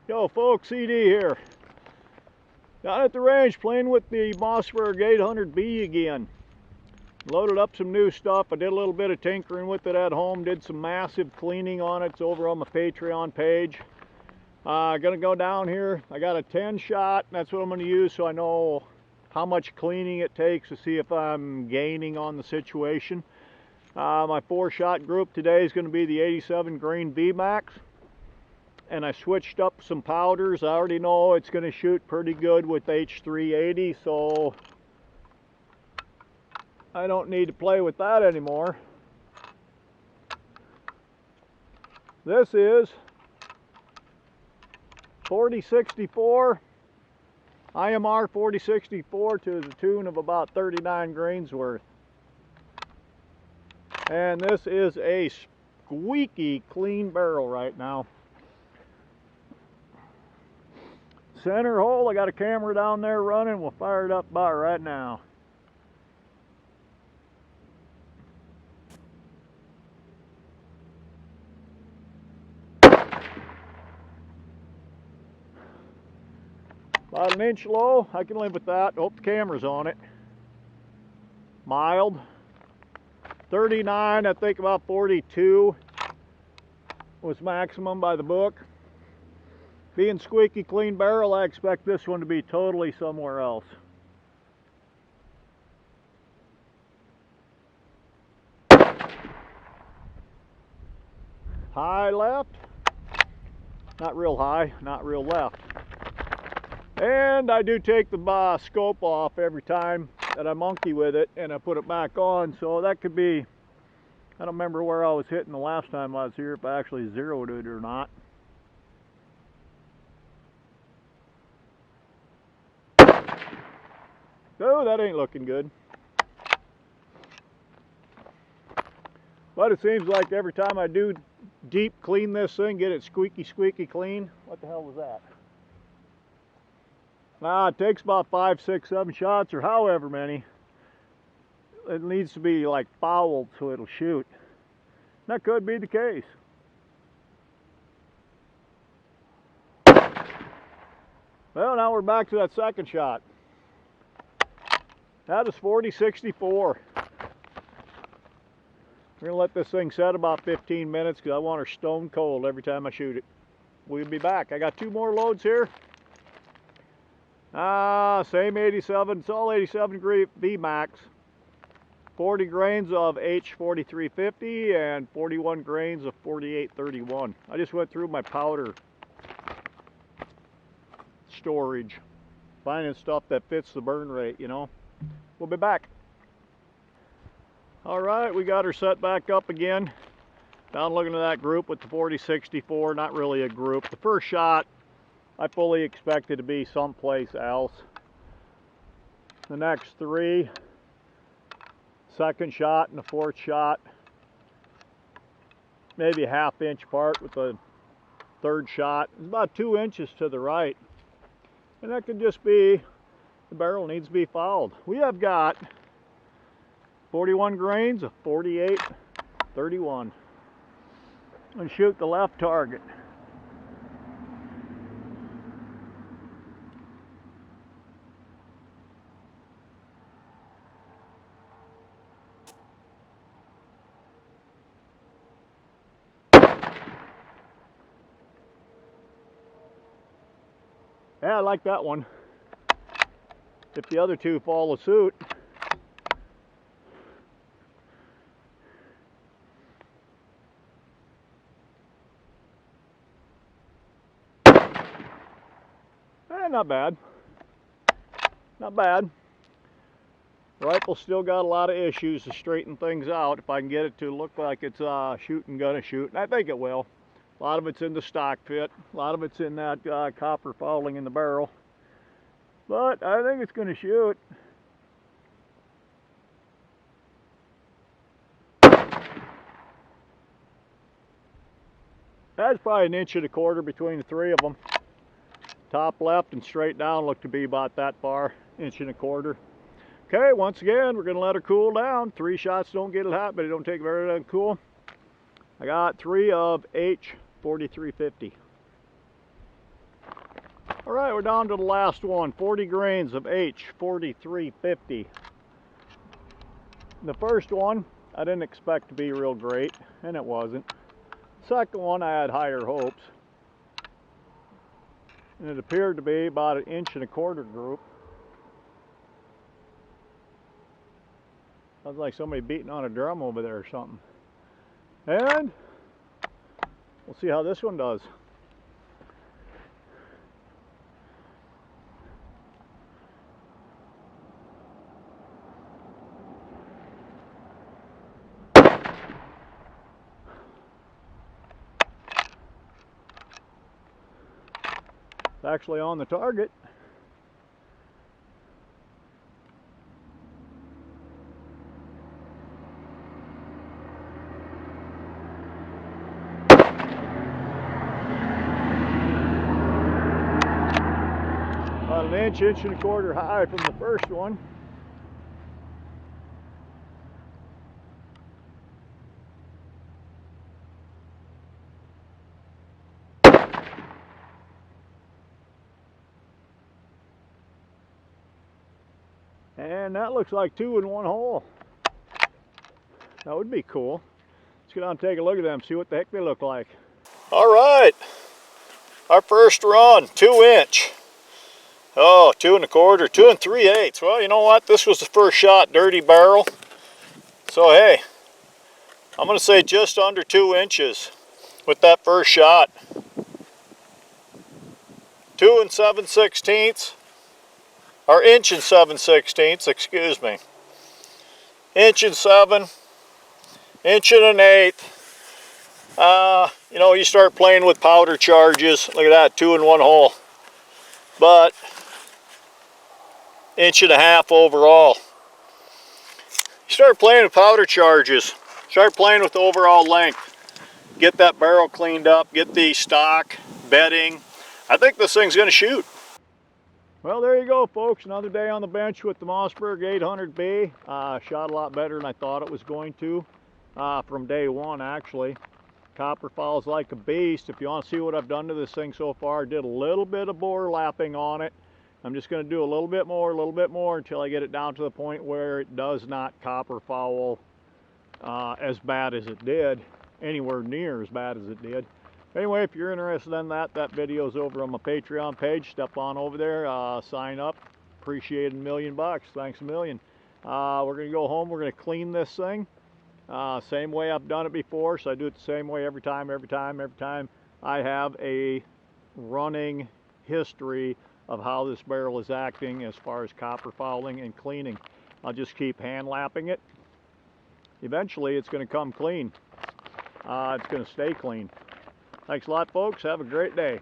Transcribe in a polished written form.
Yo folks, CD here. Down at the range playing with the Mossberg 800B again. Loaded up some new stuff. I did a little bit of tinkering with it at home. Did some massive cleaning on it. It's over on my Patreon page. Gonna go down here. I got a 10 shot. That's what I'm gonna use so I know how much cleaning it takes to see if I'm gaining on the situation. My 4-shot group today is gonna be the 87 grain VMAX. And I switched up some powders. I already know it's going to shoot pretty good with H380, so I don't need to play with that anymore. This is 4064, IMR 4064 to the tune of about 39 grains worth. And this is a squeaky clean barrel right now. Center hole, I got a camera down there running. We'll fire it up about right now. About an inch low, I can live with that. Hope the camera's on it. Mild. 39, I think about 42 was maximum by the book. Being squeaky clean barrel, I expect this one to be totally somewhere else. High left, not real high, not real left. And I do take the scope off every time that I monkey with it and I put it back on, so that could be, I don't remember where I was hitting the last time I was here, if I actually zeroed it or not. Oh, that ain't looking good. But it seems like every time I do deep clean this thing, get it squeaky clean. What the hell was that? It takes about 5, 6, 7 shots or however many. It needs to be like fouled so it'll shoot. That could be the case. Well, now we're back to that second shot. That is 4064. We're going to let this thing set about 15 minutes because I want her stone cold every time I shoot it. We'll be back. I got 2 more loads here. Same 87. It's all 87 degree VMAX. 40 grains of H4350 and 41 grains of 4831. I just went through my powder storage, finding stuff that fits the burn rate, you know. We'll be back. All right, we got her set back up again. Down looking at that group with the 4064, not really a group. The first shot, I fully expected to be someplace else. The next 3, second shot and the 4th shot, maybe a ½ inch apart with the 3rd shot. It's about 2 inches to the right. And that could just be the barrel needs to be fouled. We have got 41 grains of 4831. And shoot the left target. Yeah, I like that one. If the other 2 follow suit. Not bad. Not bad. Rifle's still got a lot of issues to straighten things out. If I can get it to look like it's gonna shoot, and I think it will. A lot of it's in the stock fit. A lot of it's in that copper fouling in the barrel. But I think it's gonna shoot. That's probably 1.25 inches between the 3 of them. Top left and straight down look to be about that far, 1.25 inches. Okay, once again, we're going to let her cool down. 3 shots don't get it hot, but it don't take very long to cool. I got 3 of H4350. All right, we're down to the last one, 40 grains of H4350. The first one, I didn't expect to be real great, and it wasn't. Second one, I had higher hopes. And it appeared to be about 1.25 inch group. Sounds like somebody beating on a drum over there or something. And we'll see how this one does. It's actually on the target. About 1 inch, 1.25 inches high from the first one. And that looks like 2 in 1 hole. That would be cool. Let's get down and take a look at them, see what the heck they look like. All right, our first run, 2 inch. Oh, 2 1/4, 2 3/8. Well, you know what? This was the first shot, dirty barrel. So hey, I'm gonna say just under 2 inches with that first shot. 2 7/16, or 1 7/16, excuse me. 1 7/1 1/8. You know, you start playing with powder charges. Look at that, 2 in 1 hole. But 1.5 inch overall. You start playing with powder charges. Start playing with the overall length. Get that barrel cleaned up. Get the stock, bedding. I think this thing's going to shoot. Well, there you go, folks. Another day on the bench with the Mossberg 800B. Shot a lot better than I thought it was going to from day one, actually. Copper fowl's like a beast. If you want to see what I've done to this thing so far, I did a little bit of bore lapping on it. I'm just going to do a little bit more until I get it down to the point where it does not copper foul as bad as it did, anywhere near as bad as it did. Anyway, if you're interested in that video's over on my Patreon page. Step on over there, sign up. Appreciate $1,000,000. Thanks a million. We're going to go home. We're going to clean this thing. Same way I've done it before, so I do it the same way every time. I have a running history of how this barrel is acting as far as copper fouling and cleaning. I'll just keep hand lapping it. Eventually it's going to come clean. It's going to stay clean. Thanks a lot, folks. Have a great day.